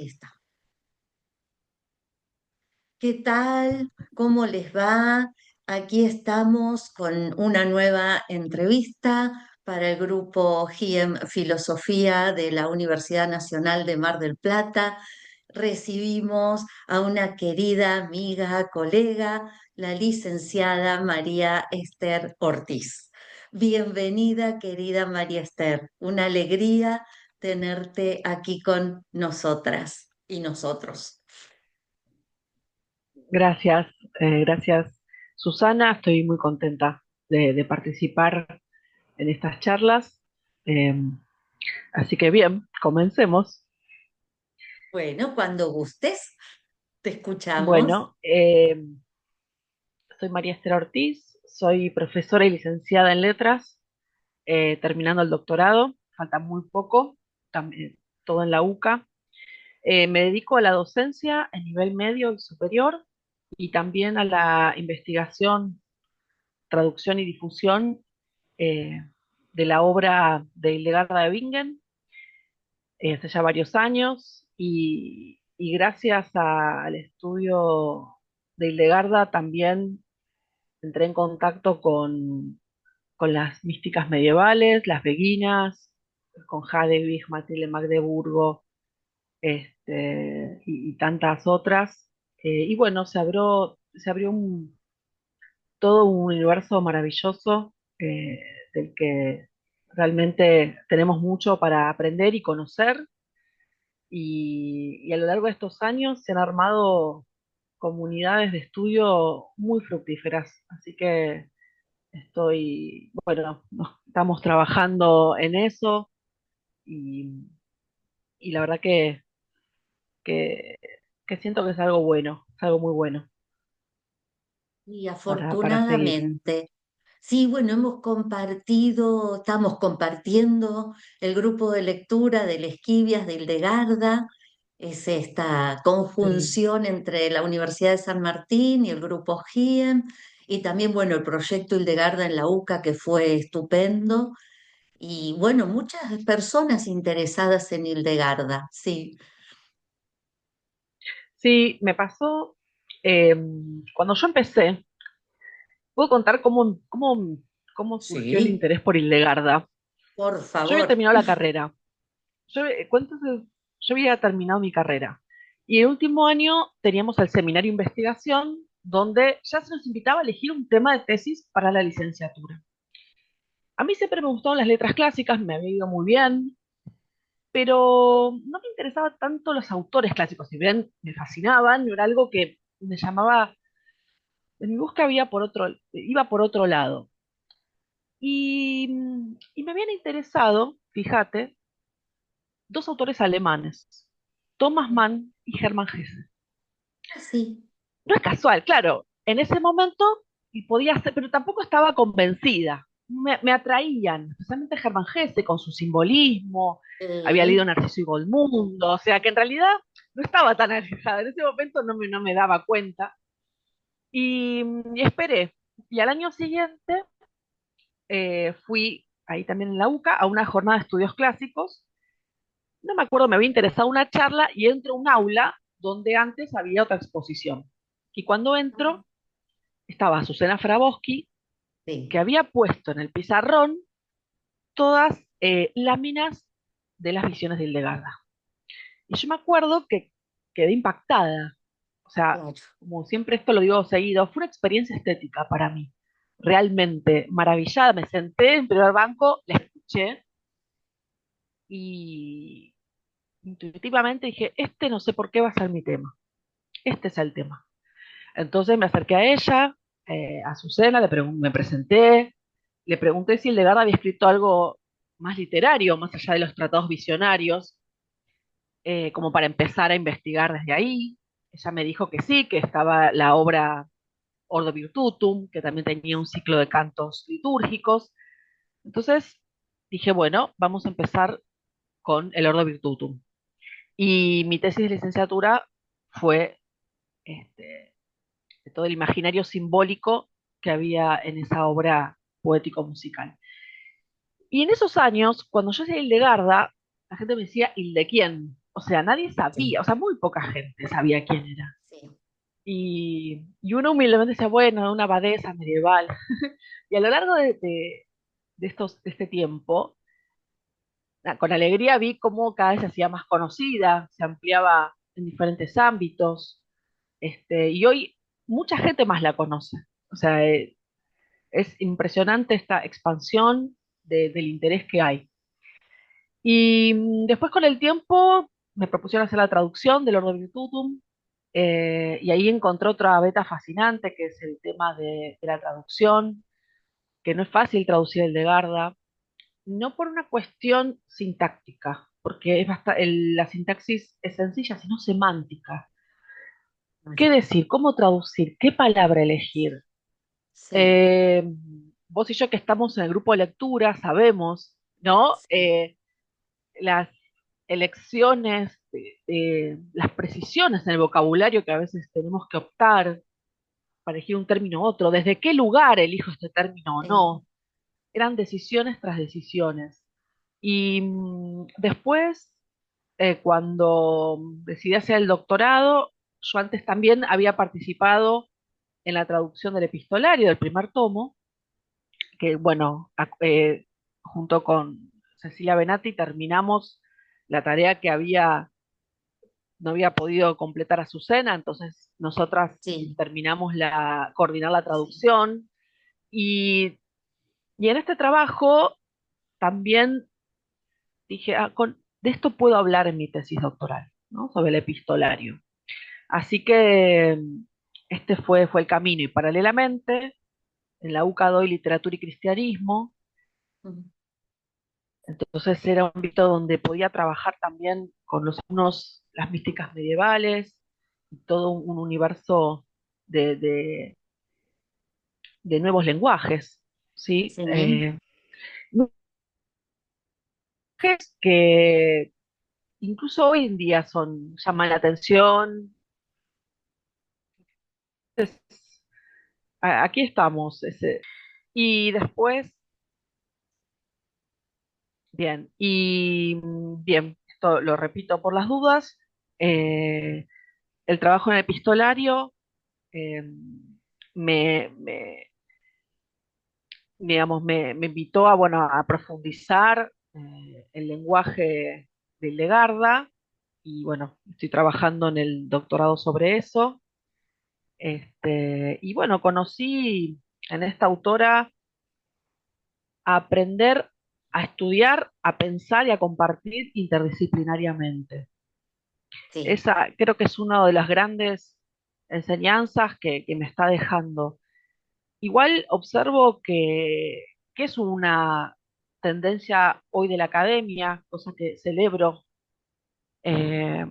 Ahí está. ¿Qué tal? ¿Cómo les va? Aquí estamos con una nueva entrevista para el grupo GIEM Filosofía de la Universidad Nacional de Mar del Plata. Recibimos a una querida amiga, colega, la licenciada María Esther Ortiz. Bienvenida, querida María Esther. Una alegría tenerte aquí con nosotras y nosotros. Gracias, gracias Susana, estoy muy contenta de participar en estas charlas. Eh, Así que bien, comencemos. Bueno, cuando gustes, te escuchamos. Bueno, soy María Esther Ortiz, soy profesora y licenciada en letras, terminando el doctorado, falta muy poco, también, todo en la UCA. Me dedico a la docencia en nivel medio y superior y también a la investigación, traducción y difusión eh, de la obra de Hildegarda de Bingen hace ya varios años y gracias al estudio de Hildegarda también entré en contacto con las místicas medievales, las beguinas, con Hadewig, Matilde Magdeburgo y tantas otras. Y bueno, se abrió todo un universo maravilloso del que realmente tenemos mucho para aprender y conocer. Y a lo largo de estos años se han armado comunidades de estudio muy fructíferas. Así que bueno, estamos trabajando en eso y, y la verdad que, que siento que es algo bueno, es algo muy bueno Y para seguir. afortunadamente, sí, bueno, hemos compartido, estamos compartiendo el grupo de lectura de Esquivias de Hildegarda. Es esta Sí. conjunción entre la Universidad de San Martín y el grupo GIEM, y también, bueno, el proyecto Hildegarda en la UCA, que fue estupendo. Y bueno, muchas personas interesadas en Hildegarda, sí. Sí, me pasó eh, cuando yo empecé. ¿Puedo contar cómo surgió el Sí, interés por Hildegarda? por Yo había favor. terminado la carrera. Yo había terminado mi carrera. Y el último año teníamos el seminario de investigación, donde ya se nos invitaba a elegir un tema de tesis para la licenciatura. A mí siempre me gustaban las letras clásicas, me había ido muy bien, pero no me interesaban tanto los autores clásicos. Si bien me fascinaban, no era algo que me llamaba, en mi búsqueda iba por otro lado. Y me habían interesado, fíjate, dos autores alemanes, Thomas Mann y Hermann Hesse. Sí. No es casual, claro, en ese momento y podía ser, pero tampoco estaba convencida. Me atraían, especialmente Hermann Hesse con su simbolismo, había leído Narciso y Goldmundo, o sea que en realidad no estaba tan alejada, en ese momento no me daba cuenta. Y esperé, y al año siguiente fui ahí también en la UCA a una jornada de estudios clásicos. No me acuerdo, me había interesado una charla y entro a un aula donde antes había otra exposición. Y cuando entro, estaba Azucena Frabowski, que Sí. había puesto en el pizarrón todas láminas de las visiones de Hildegarda. Y yo me acuerdo que quedé impactada. O sea, Claro. como siempre esto lo digo seguido, fue una experiencia estética para mí. Realmente maravillada. Me senté en primer banco, la escuché y intuitivamente dije, este no sé por qué va a ser mi tema. Este es el tema. Entonces me acerqué a ella, a Azucena, me presenté, le pregunté si Hildegarda había escrito algo más literario, más allá de los tratados visionarios, como para empezar a investigar desde ahí. Ella me dijo que sí, que estaba la obra Ordo Virtutum, que también tenía un ciclo de cantos litúrgicos. Entonces dije, bueno, vamos a empezar con el Ordo Virtutum. Y mi tesis de licenciatura fue este, de todo el imaginario simbólico que había en esa obra poético-musical. Y en esos años, cuando yo decía Hildegarda, la gente me decía, ¿Hilde quién? O sea, nadie sí, sabía, o sea, muy poca gente sabía quién era. sí, Y uno humildemente decía, bueno, una abadesa medieval. Y a lo largo de este tiempo, con alegría vi cómo cada vez se hacía más conocida, se ampliaba en diferentes ámbitos, y hoy mucha gente más la conoce. O sea, es impresionante esta expansión del interés que hay. Y después con el tiempo me propusieron hacer la traducción del Ordo Virtutum, y ahí encontré otra beta fascinante, que es el tema de la traducción, que no es fácil traducir el de Garda, no por una cuestión sintáctica, porque la sintaxis es sencilla, sino semántica. ¿Qué claro, decir? ¿Cómo traducir? ¿Qué palabra elegir? sí, Eh, Vos y yo que estamos en el grupo de lectura sabemos, ¿no? sí, Las elecciones, las precisiones en el vocabulario que a veces tenemos que optar para elegir un término u otro, desde qué lugar elijo este término o sí, no, eran decisiones tras decisiones. Y después, cuando decidí hacer el doctorado, yo antes también había participado en la traducción del epistolario del primer tomo, que bueno, junto con Cecilia Benatti terminamos la tarea que no había podido completar Azucena, entonces nosotras sí, terminamos coordinar la sí, traducción y, y en este trabajo también dije, de esto puedo hablar en mi tesis doctoral, ¿no? Sobre el epistolario. Así que este fue el camino y paralelamente en la UCA doy literatura y cristianismo. mm, Entonces era un ámbito donde podía trabajar también con los alumnos, las místicas medievales, y todo un universo de, de- de nuevos lenguajes, ¿sí? sí, Lenguajes que incluso hoy en día llaman la atención. Entonces, aquí estamos. Y después, bien, bien, esto lo repito por las dudas, el trabajo en el epistolario eh, me, digamos, me invitó a, bueno, a profundizar el lenguaje de Legarda y bueno, estoy trabajando en el doctorado sobre eso. Y bueno, conocí en esta autora a aprender, a estudiar, a pensar y a compartir interdisciplinariamente. sí, Esa creo que es una de las grandes enseñanzas que me está dejando. Igual observo que es una tendencia hoy de la academia, cosa que celebro. eh,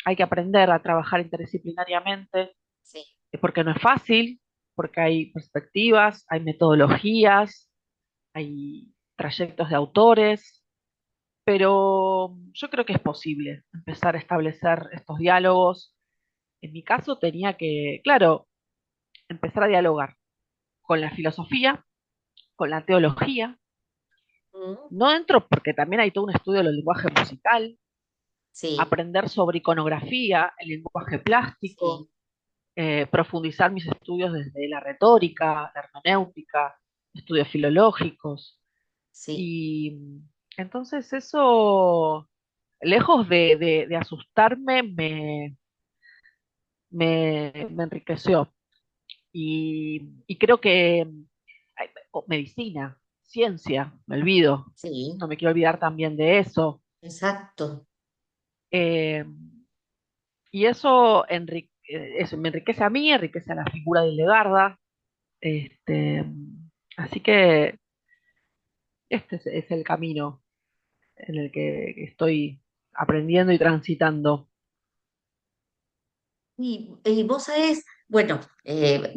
Hay que aprender a trabajar interdisciplinariamente, sí, porque no es fácil, porque hay perspectivas, hay metodologías, hay trayectos de autores, pero yo creo que es posible empezar a establecer estos diálogos. En mi caso tenía que, claro, empezar a dialogar con la filosofía, con la teología. mm, No entro porque también hay todo un estudio del lenguaje musical, sí, aprender sobre iconografía, el lenguaje plástico, sí, profundizar mis estudios desde la retórica, la hermenéutica, estudios filológicos. sí. Y entonces eso, lejos de asustarme, me enriqueció. Y creo que medicina, ciencia, me olvido, Sí, no me quiero olvidar también de eso. exacto. Eh, y eso me enriquece a mí, enriquece a la figura de Legarda. Este, Así que es el camino en el que estoy aprendiendo y transitando. Y vos sabés, bueno,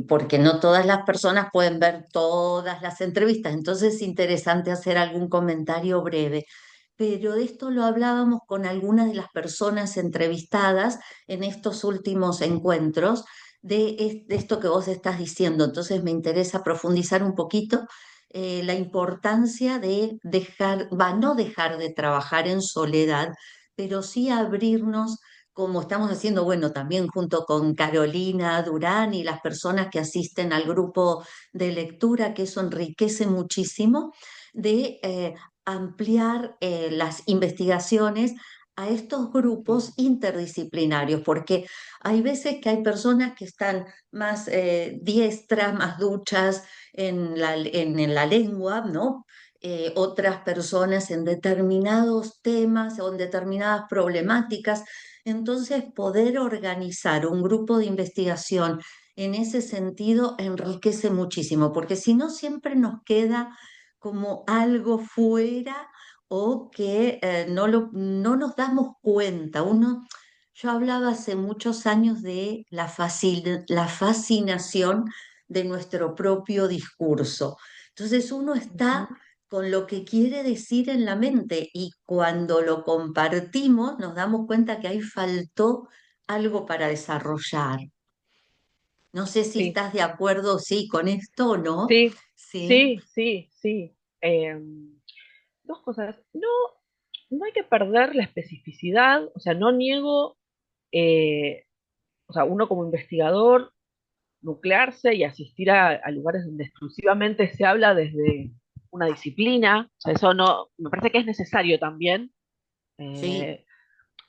porque no todas las personas pueden ver todas las entrevistas, entonces es interesante hacer algún comentario breve. Pero de esto lo hablábamos con algunas de las personas entrevistadas en estos últimos encuentros, de esto que vos estás diciendo. Entonces me interesa profundizar un poquito la importancia de dejar, va, no dejar de trabajar en soledad, pero sí abrirnos, como estamos haciendo, bueno, también junto con Carolina Durán y las personas que asisten al grupo de lectura, que eso enriquece muchísimo, de ampliar las investigaciones a estos grupos Sí. interdisciplinarios, porque hay veces que hay personas que están más diestras, más duchas en la lengua, ¿no? Otras personas en determinados temas o en determinadas problemáticas. Entonces, poder organizar un grupo de investigación en ese sentido enriquece muchísimo, porque si no, siempre nos queda como algo fuera o que no nos damos cuenta. Yo hablaba hace muchos años de la fascinación de nuestro propio discurso. Entonces uno está Ujú. con lo que quiere decir en la mente y cuando lo compartimos nos damos cuenta que ahí faltó algo para desarrollar. No sé si Sí, estás de acuerdo, sí, con esto o no. sí, Sí, sí, sí, sí. Dos cosas. No, no hay que perder la especificidad, o sea, no niego, eh, o sea, uno como investigador, nuclearse y asistir a lugares donde exclusivamente se habla desde una disciplina, o sea, eso no, me parece que es necesario también, sí, eh,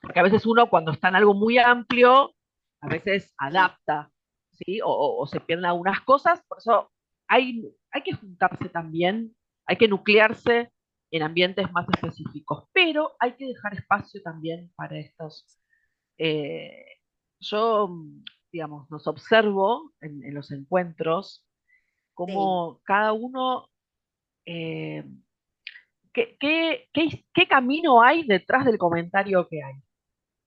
porque a veces uno cuando está en algo muy amplio, a veces sí, adapta, ¿sí? O se pierden algunas cosas, por eso hay que juntarse también, hay que nuclearse en ambientes más específicos, pero hay que dejar espacio también para estos. eh, yo, digamos, nos observo en los encuentros sí, cómo cada uno, eh, qué camino hay detrás del comentario que hay,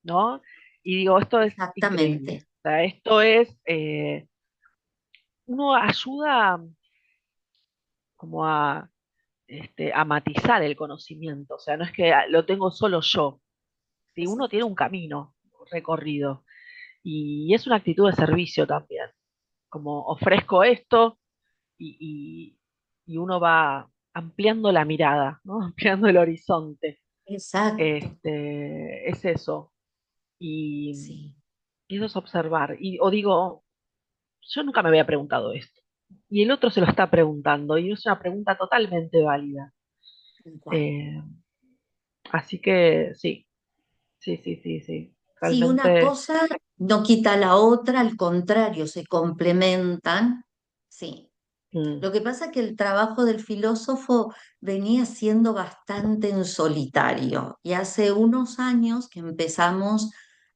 ¿no? Y digo, esto es increíble. exactamente, O sea, esto es, uno ayuda como a matizar el conocimiento, o sea, no es que lo tengo solo yo, si uno tiene exacto, un camino recorrido y es una actitud de servicio también, como ofrezco esto y uno va ampliando la mirada, ¿no? Ampliando el horizonte. exacto, Es eso. Y, sí, y eso es observar. O digo, yo nunca me había preguntado esto. Y el otro se lo está preguntando, y es una pregunta totalmente válida. igual. Eh, Así que sí, sí, sí, sí, sí. Sí, una Realmente, cosa no quita la otra, al contrario, se complementan. Sí. mm, Lo que pasa es que el trabajo del filósofo venía siendo bastante en solitario y hace unos años que empezamos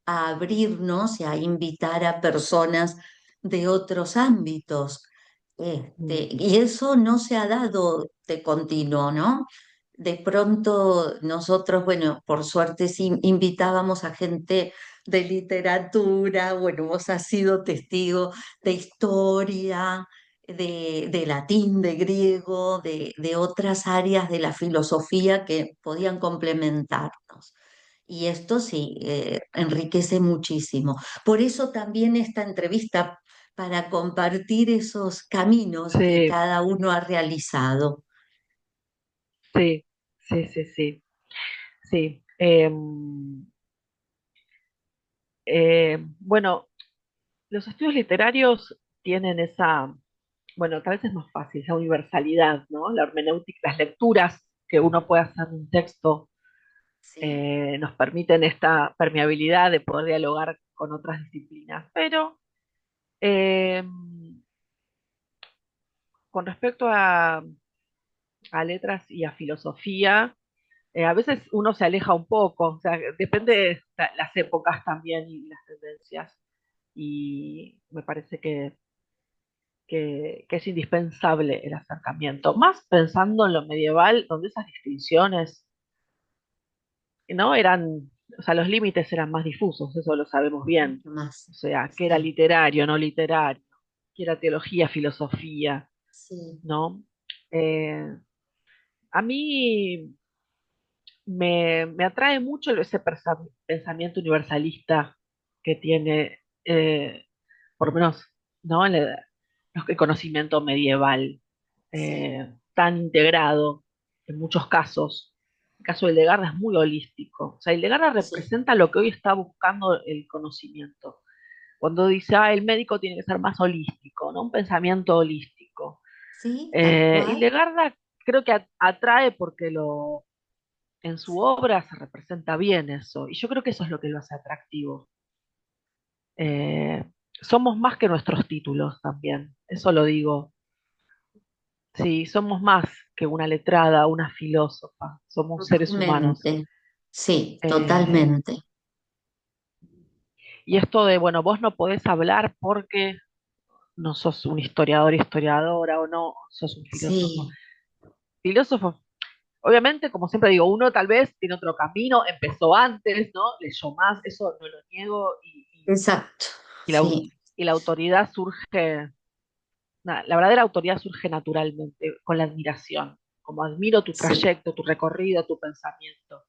a abrirnos y a invitar a personas de otros ámbitos. mm, Y eso no se ha dado de continuo, ¿no? De pronto nosotros, bueno, por suerte sí invitábamos a gente de literatura, bueno, vos has sido testigo de historia, de latín, de griego, de otras áreas de la filosofía que podían complementarnos. Y esto sí, enriquece muchísimo. Por eso también esta entrevista, para compartir esos caminos que sí, cada uno ha realizado. sí, sí, sí, sí, sí. Bueno, los estudios literarios tienen esa, bueno, tal vez es más fácil, esa universalidad, ¿no? La hermenéutica, las lecturas que uno puede hacer de un texto Sí, nos permiten esta permeabilidad de poder dialogar con otras disciplinas. Pero eh, con respecto a letras y a filosofía, a veces uno se aleja un poco, o sea, depende de las épocas también y las tendencias. Y me parece que es indispensable el acercamiento, más pensando en lo medieval, donde esas distinciones, ¿no? Eran, o sea, los límites eran más difusos, eso lo sabemos bien. mucho más. O sea, qué era Sí, literario, no literario, qué era teología, filosofía, sí, ¿no? Eh, a mí me atrae mucho ese pensamiento universalista que tiene, por lo menos, ¿no? El conocimiento medieval, sí, tan integrado en muchos casos. el caso de Hildegarda es muy holístico. O sea, Hildegarda Sí, representa lo que hoy está buscando el conocimiento. Cuando dice, el médico tiene que ser más holístico, ¿no? Un pensamiento holístico. sí, tal cual. Hildegarda creo que atrae porque en su obra se representa bien eso. Y yo creo que eso es lo que lo hace atractivo. Eh, Somos más que nuestros títulos también. Eso lo digo. Sí, somos más que una letrada, una filósofa. Somos seres humanos. Totalmente. Sí, Eh, totalmente. y esto de, bueno, vos no podés hablar porque no sos un historiador, historiadora o no, sos un filósofo. Sí, Filósofo, obviamente, como siempre digo, uno tal vez tiene otro camino, empezó antes, ¿no? Leyó más, eso no lo niego, exacto. y la, Sí, y la autoridad surge, la verdadera autoridad surge naturalmente, con la admiración, como admiro tu sí, trayecto, tu recorrido, tu pensamiento.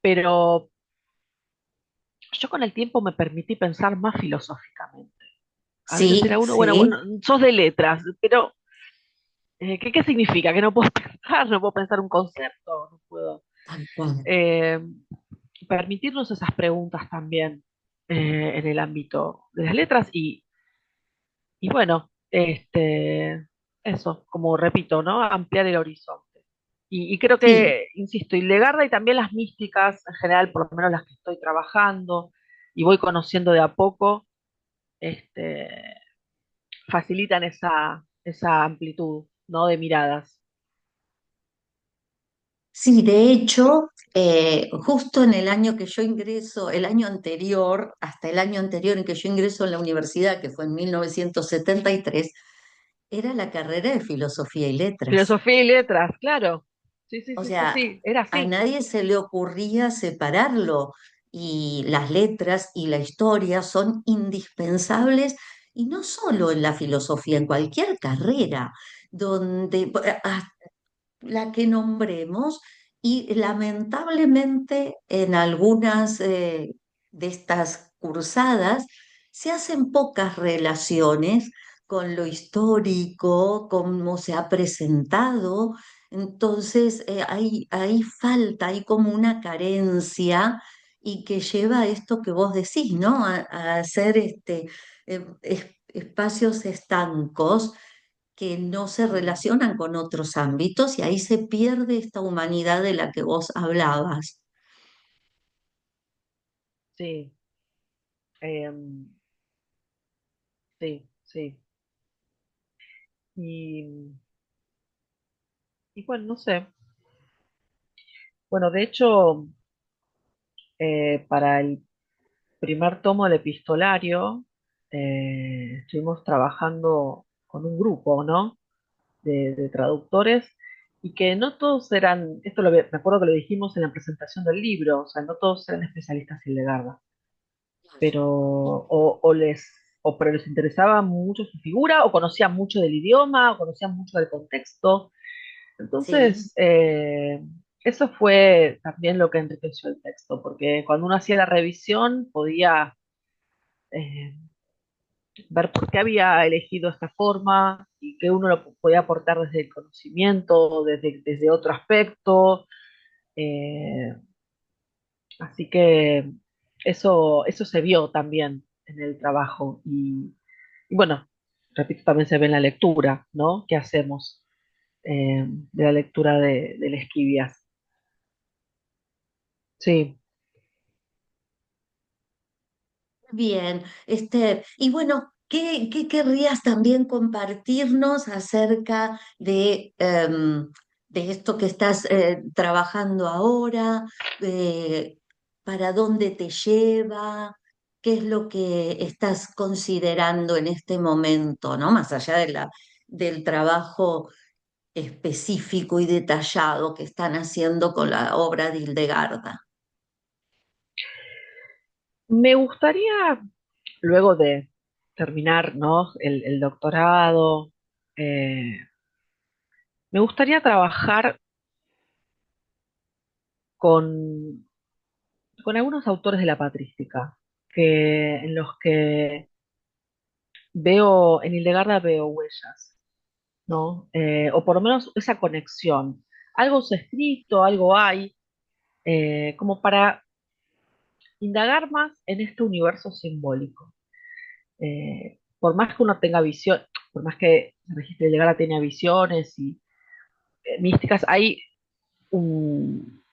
Pero yo con el tiempo me permití pensar más filosóficamente. A veces sí, era uno, bueno, sí, bueno, sos de letras, pero ¿qué significa? Que no puedo pensar, no puedo pensar un concepto, no puedo. tal cual. Eh, Permitirnos esas preguntas también en el ámbito de las letras y bueno, eso, como repito, ¿no? Ampliar el horizonte. Y creo Sí, que, insisto, Hildegarda y también las místicas, en general, por lo menos las que estoy trabajando y voy conociendo de a poco, este, facilitan esa amplitud, ¿no? De miradas. sí, de hecho, justo en el año que yo ingreso, el año anterior, hasta el año anterior en que yo ingreso en la universidad, que fue en 1973, era la carrera de Filosofía y Letras. Filosofía y letras, claro. Sí, sí, O sí, sí, sea, sí, era a así. nadie se le ocurría separarlo y las letras y la historia son indispensables y no solo en la filosofía, en cualquier carrera donde la que nombremos y lamentablemente en algunas de estas cursadas se hacen pocas relaciones con lo histórico, cómo se ha presentado. Entonces, hay falta, hay como una carencia y que lleva a esto que vos decís, ¿no? A hacer espacios estancos que no se Mm, relacionan con otros ámbitos y ahí se pierde esta humanidad de la que vos hablabas. sí, em, sí, sí. Y, y bueno, no sé. Bueno, de hecho, para el primer tomo del epistolario, estuvimos trabajando con un grupo, ¿no? De traductores y que no todos eran, me acuerdo que lo dijimos en la presentación del libro, o sea, no todos eran especialistas en Legarda, pero pero les interesaba mucho su figura, o conocían mucho del idioma, o conocían mucho del contexto. Sí, Entonces, eso fue también lo que enriqueció el texto, porque cuando uno hacía la revisión podía eh, ver por qué había elegido esta forma y que uno lo podía aportar desde el conocimiento, desde otro aspecto. eh, Así que eso se vio también en el trabajo. Y bueno, repito, también se ve en la lectura, ¿no? ¿Qué hacemos de la lectura de Esquivias? Sí. bien. Y bueno, ¿qué querrías también compartirnos acerca de esto que estás trabajando ahora? Eh, ¿Para dónde te lleva? ¿Qué es lo que estás considerando en este momento, ¿no? Más allá del trabajo específico y detallado que están haciendo con la obra de Hildegarda. Me gustaría, luego de terminar, ¿no? El doctorado, eh, me gustaría trabajar con, con algunos autores de la patrística, en los que en Hildegarda veo huellas, ¿no? O por lo menos esa conexión. Algo se ha escrito, algo hay, como para indagar más en este universo simbólico. Por más que uno tenga visión, por más que el registro de Legara tenga visiones y místicas, hay un,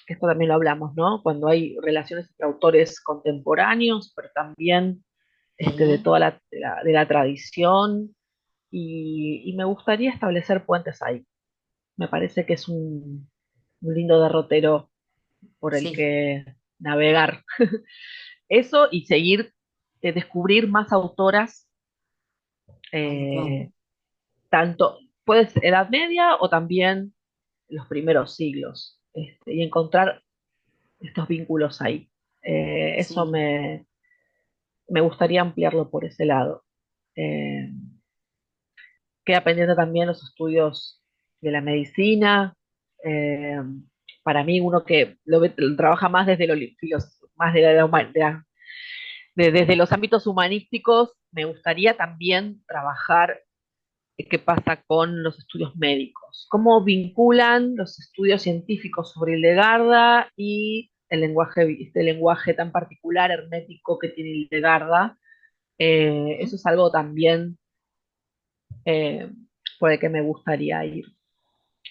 esto también lo hablamos, ¿no? Cuando hay relaciones entre autores contemporáneos, pero también de Sí, toda de la tradición, y me gustaría establecer puentes ahí. Me parece que es un lindo derrotero por el sí, que navegar. Eso y seguir, descubrir más autoras, tal cual. eh, tanto, puede ser Edad Media o también los primeros siglos, y encontrar estos vínculos ahí. Eso Sí, me gustaría ampliarlo por ese lado. Eh, Queda pendiente también los estudios de la medicina. Eh, para mí, uno que lo trabaja más desde, más de desde los ámbitos humanísticos, me gustaría también trabajar qué pasa con los estudios médicos, cómo vinculan los estudios científicos sobre Hildegarda y el lenguaje, este lenguaje tan particular, hermético que tiene Hildegarda. ¿Mm? Eso es algo también, eh, por el que me gustaría ir.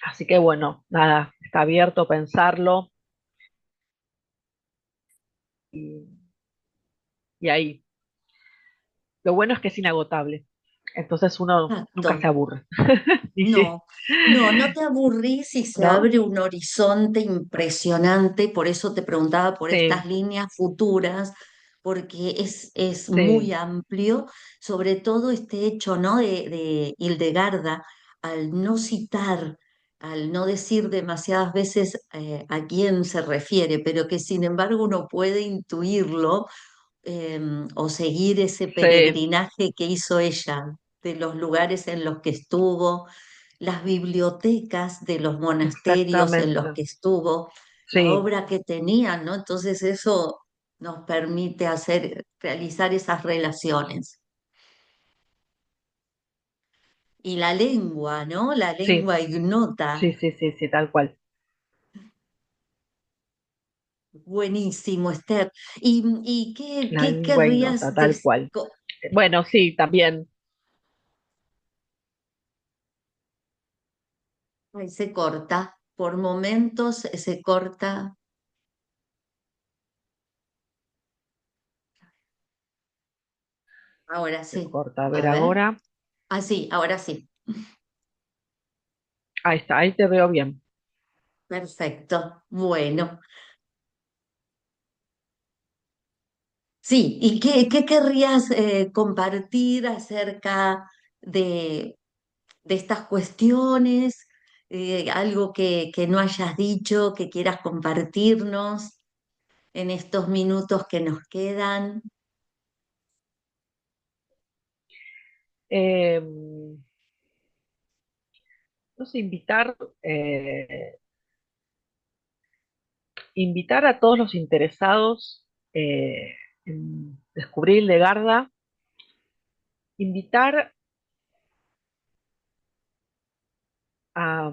Así que bueno, nada, está abierto a pensarlo y, y ahí. Lo bueno es que es inagotable, entonces uno nunca se Exacto. aburre. Y sí, No, no, no te aburrís y se ¿no? abre un horizonte impresionante, por eso te preguntaba por estas Sí, líneas futuras, porque es muy sí, amplio, sobre todo este hecho, ¿no? De Hildegarda, al no citar, al no decir demasiadas veces a quién se refiere, pero que sin embargo uno puede intuirlo o seguir ese sí, peregrinaje que hizo ella, de los lugares en los que estuvo, las bibliotecas de los monasterios en los exactamente. que estuvo, la Sí, obra que tenían, ¿no? Entonces eso nos permite realizar esas relaciones. Y la lengua, ¿no? La sí, lengua ignota, sí, sí, sí, sí, tal cual. buenísimo, Esther. ¿Y La qué lengua ignota, querrías tal cual. Bueno, sí, también Ay, se corta, por momentos se corta. Ahora se sí. corta. A A ver ver. ahora. Ah, sí, ahora sí. Ahí está, ahí te veo bien. Perfecto. Bueno. Sí, ¿y qué querrías compartir acerca de, de estas cuestiones? Algo que no hayas dicho, que quieras compartirnos en estos minutos que nos quedan. Eh, no sé, eh, invitar a todos los interesados, en descubrir Legarda, invitar a,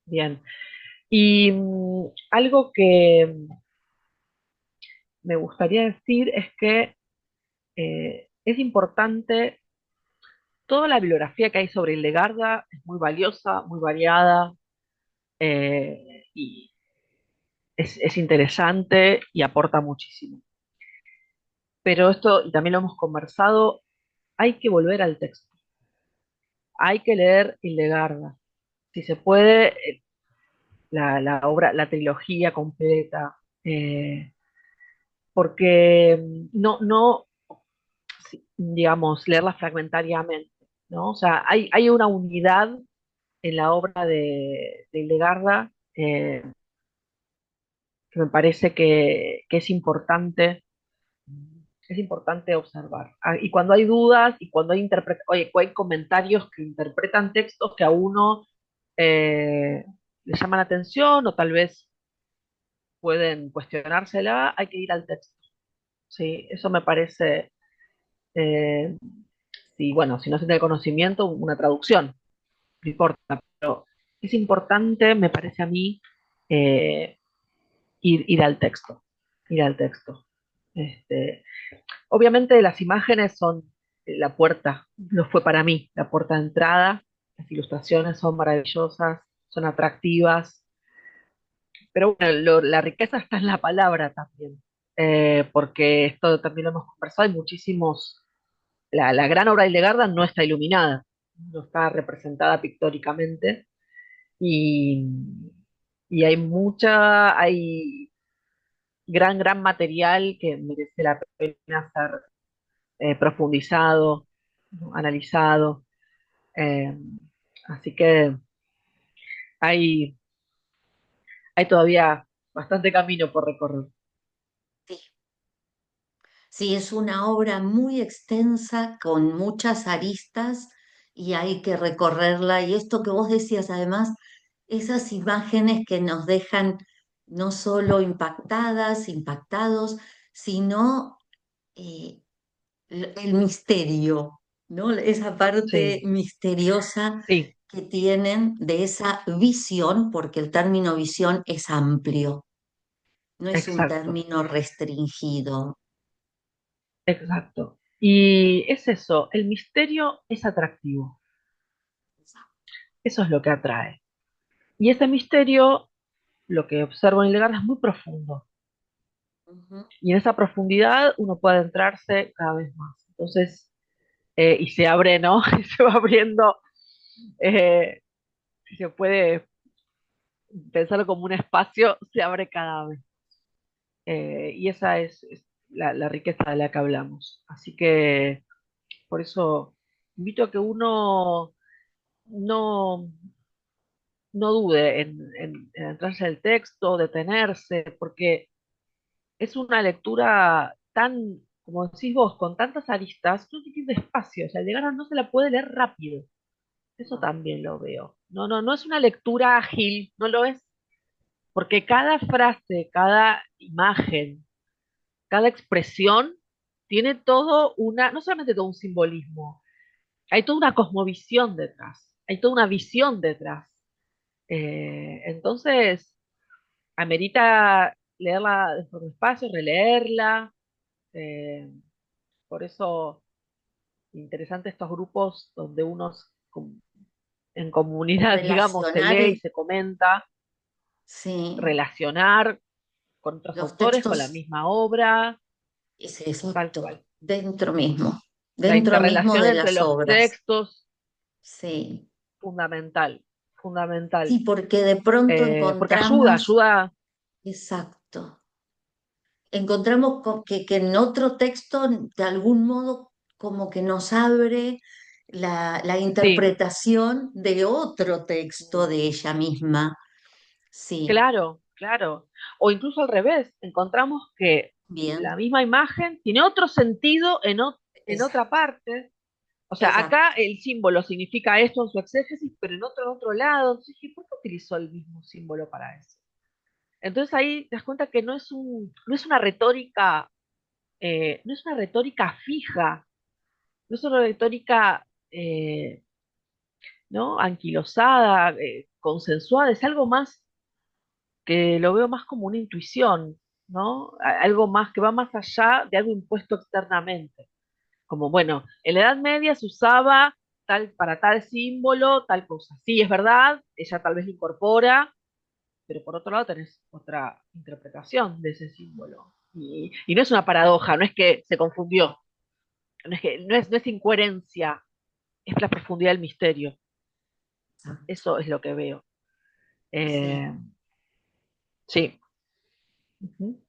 bien, y algo que me gustaría decir es que es importante, toda la bibliografía que hay sobre Legarda es muy valiosa, muy variada, y es interesante y aporta muchísimo. Pero esto, y también lo hemos conversado, hay que volver al texto, hay que leer Hildegarda. Si se puede, la obra, la trilogía completa, porque no, digamos, leerla fragmentariamente, ¿no? O sea, hay una unidad en la obra de Hildegarda, que me parece que es importante es importante observar. Y cuando hay dudas y cuando hay comentarios que interpretan textos que a uno le llaman la atención o tal vez pueden cuestionársela, hay que ir al texto. Sí, eso me parece, eh, sí, bueno, si no se tiene conocimiento, una traducción, no importa, pero es importante, me parece a mí, eh, ir al texto, ir al texto. Este, obviamente las imágenes son la puerta, lo fue para mí, la puerta de entrada, las ilustraciones son maravillosas, son atractivas, pero bueno, la riqueza está en la palabra también, porque esto también lo hemos conversado, hay muchísimos, la gran obra de Hildegarda no está iluminada, no está representada pictóricamente, y, y hay gran material que merece la pena ser profundizado, ¿no? Analizado. eh, Así que hay, hay todavía bastante camino por recorrer. Sí. Sí, es una obra muy extensa, con muchas aristas y hay que recorrerla. Y esto que vos decías, además, esas imágenes que nos dejan no solo impactadas, impactados, sino eh, el misterio, ¿no? Esa parte Sí, misteriosa sí, que tienen de esa visión, porque el término visión es amplio, no es un exacto, término restringido. exacto. Y es eso, el misterio es atractivo, eso es lo que atrae. Y ese misterio, lo que observo en Legarda es muy profundo. Ujú. Y en esa profundidad uno puede adentrarse cada vez más. Entonces, y se abre, ¿no? Y se va abriendo, eh, si se puede pensarlo como un espacio, se abre cada vez. Y esa es la riqueza de la que hablamos. Así que por eso invito a que uno no, no dude en entrarse al texto, detenerse, porque es una lectura tan, como decís vos, con tantas aristas, uno tiene que ir despacio, o sea, llegar a no se la puede leer rápido. Eso No. también lo veo. No es una lectura ágil, no lo es, porque cada frase, cada imagen, cada expresión tiene todo no solamente todo un simbolismo, hay toda una cosmovisión detrás, hay toda una visión detrás. Entonces, amerita leerla de forma despacio, releerla. eh, por eso, interesante estos grupos donde en comunidad, digamos, se Relacionar, lee y se comenta, sí, relacionar con otros los autores, con la textos, misma obra, es tal exacto, cual. La dentro mismo interrelación de entre las los obras. textos, Sí, fundamental, fundamental. sí, porque de pronto Porque ayuda, encontramos, ayuda, exacto, encontramos que en otro texto, de algún modo, como que nos abre la sí, interpretación de otro texto de ella misma. Sí, claro, claro. O incluso al revés, encontramos que bien, la misma imagen tiene otro sentido en otra parte. O sea, acá exacto, el símbolo significa esto en su exégesis, pero en otro lado. Entonces dije, ¿por qué utilizó el mismo símbolo para eso? Entonces ahí te das cuenta que no es una retórica, no es una retórica fija, no es una retórica, ¿no? Anquilosada, consensuada, es algo más que lo veo más como una intuición, ¿no? Algo más que va más allá de algo impuesto externamente. Como, bueno, en la Edad Media se usaba para tal símbolo, tal cosa. Sí, es verdad, ella tal vez lo incorpora, pero por otro lado tenés otra interpretación de ese símbolo. Y no es una paradoja, no es que se confundió, no es incoherencia, es la profundidad del misterio. exacto, Eso es lo que veo. sí. Eh, sí. Ujú.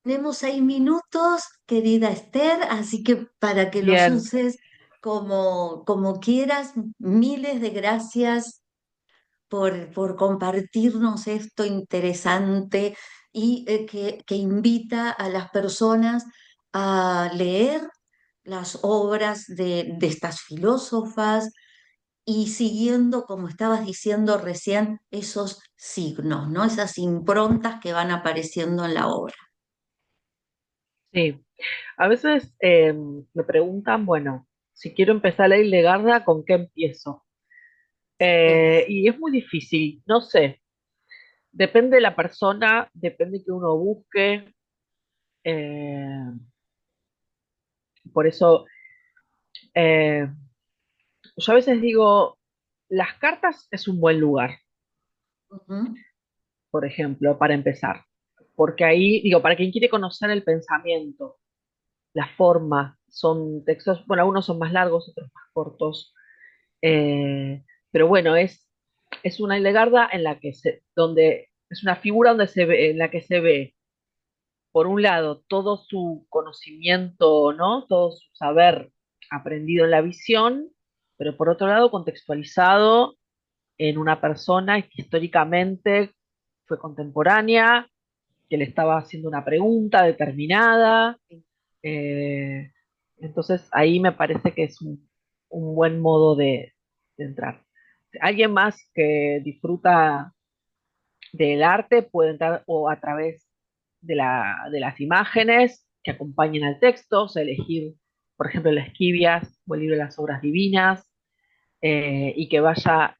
Tenemos 6 minutos, querida Esther, así que para que los Bien, uses como quieras, miles de gracias por compartirnos esto interesante y que invita a las personas a leer las obras de estas filósofas y siguiendo, como estabas diciendo recién, esos signos, ¿no? Esas improntas que van apareciendo en la obra. Sí, a veces me preguntan, bueno, si quiero empezar a leer Legarda, ¿con qué empiezo? Sí. Y es muy difícil, no sé, depende de la persona, depende que uno busque. eh, por eso, eh, yo a veces digo, las cartas es un buen lugar, Ujú. por ejemplo, para empezar. Porque ahí, digo, para quien quiere conocer el pensamiento, la forma, son textos, bueno, algunos son más largos, otros más cortos. Pero bueno, es una Hildegarda en la que donde es una figura donde se ve, en la que se ve, por un lado, todo su conocimiento, ¿no? Todo su saber aprendido en la visión, pero por otro lado, contextualizado en una persona que históricamente fue contemporánea, que le estaba haciendo una pregunta determinada. eh, entonces ahí me parece que es un buen modo de entrar. Alguien más que disfruta del arte puede entrar o a través de las imágenes que acompañan al texto, o sea, elegir, por ejemplo, las Esquivias o el libro de las obras divinas, y que vaya,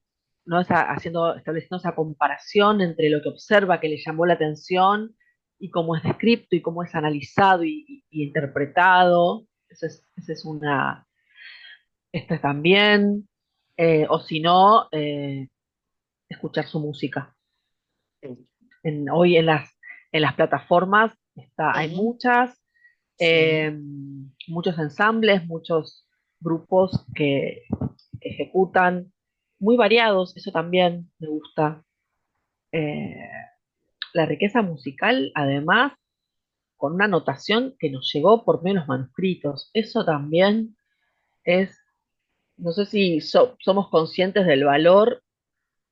¿no? Estableciendo esa comparación entre lo que observa, que le llamó la atención, y cómo es descrito y cómo es analizado y interpretado. Esa es una, esta también, o si no, escuchar su música. Hoy en las plataformas hay Sí, muchas, sí. eh, muchos ensambles, muchos grupos que ejecutan, muy variados, eso también me gusta. Eh, la riqueza musical, además, con una notación que nos llegó por menos manuscritos, eso también es, no sé si somos conscientes del valor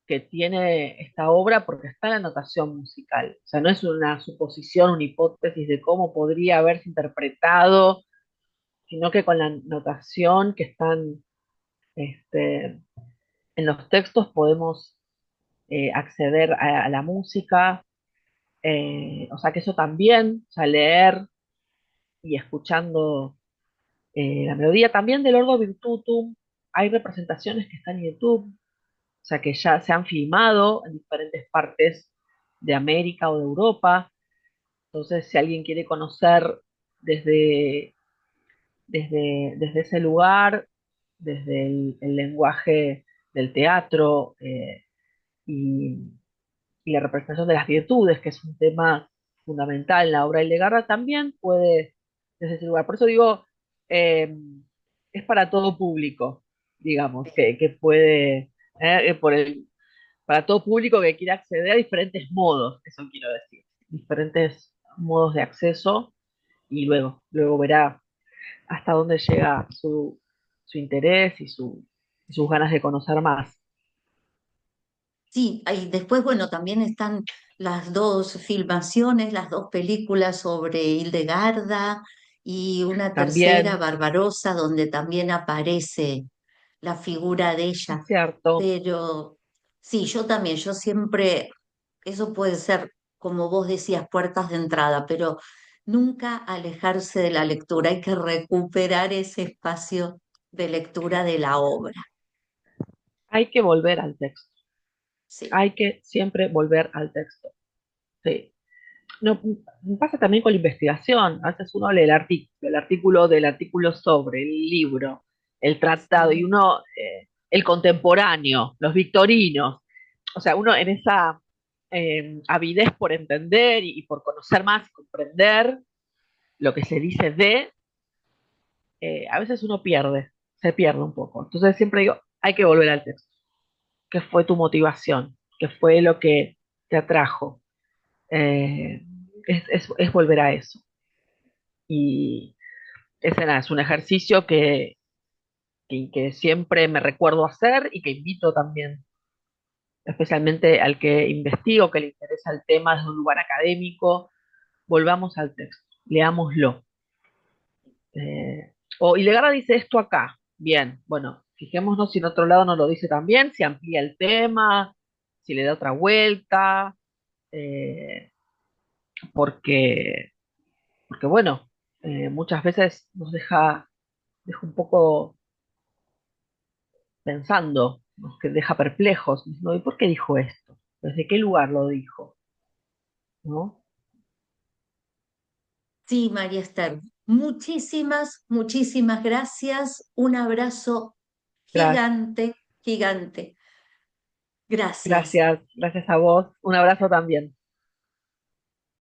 que tiene esta obra porque está en la notación musical. O sea, no es una suposición, una hipótesis de cómo podría haberse interpretado, sino que con la notación que están este, en los textos podemos acceder a la música. O sea, que eso también, o sea, leer y escuchando la melodía. También del Ordo Virtutum hay representaciones que están en YouTube, o sea, que ya se han filmado en diferentes partes de América o de Europa. Entonces, si alguien quiere conocer desde, desde ese lugar, desde el lenguaje del teatro, y, y la representación de las virtudes, que es un tema fundamental en la obra de Legarda, también puede desde ese lugar. Por eso digo, eh, es para todo público, digamos, que puede, por para todo público que quiera acceder a diferentes modos, eso quiero decir, diferentes modos de acceso y luego verá hasta dónde llega su interés y sus ganas de conocer más. Sí, y después, bueno, también están las dos filmaciones, las dos películas sobre Hildegarda y una tercera, También, Barbarossa, donde también aparece la figura de ella. es cierto, Pero sí, yo también, yo siempre, eso puede ser, como vos decías, puertas de entrada, pero nunca alejarse de la lectura, hay que recuperar ese espacio de lectura de la obra. hay que volver al texto. Sí, Hay que siempre volver al texto. Sí. No, pasa también con la investigación. A veces uno lee el artículo del artículo sobre el libro, el tratado, y sí. uno, el contemporáneo, los victorinos. O sea, uno en esa avidez por entender y por conocer más y comprender lo que se dice a veces uno se pierde un poco. Entonces siempre digo, hay que volver al texto. ¿Qué fue tu motivación? ¿Qué fue lo que te atrajo? Eh, es volver a eso. Y ese nada, es un ejercicio que siempre me recuerdo hacer y que invito también especialmente al que investiga o que le interesa el tema desde un lugar académico, volvamos al texto, leámoslo. O Ilegarra dice esto acá, bien, bueno, fijémonos si en otro lado no lo dice también, si amplía el tema, si le da otra vuelta, eh, porque, porque bueno, muchas veces deja un poco pensando, nos que deja perplejos, diciendo, ¿y por qué dijo esto? ¿Desde qué lugar lo dijo? ¿No? Sí, María Esther, muchísimas, muchísimas gracias. Un abrazo Gracias, gigante, gigante. Gracias. gracias, gracias a vos. Un abrazo también.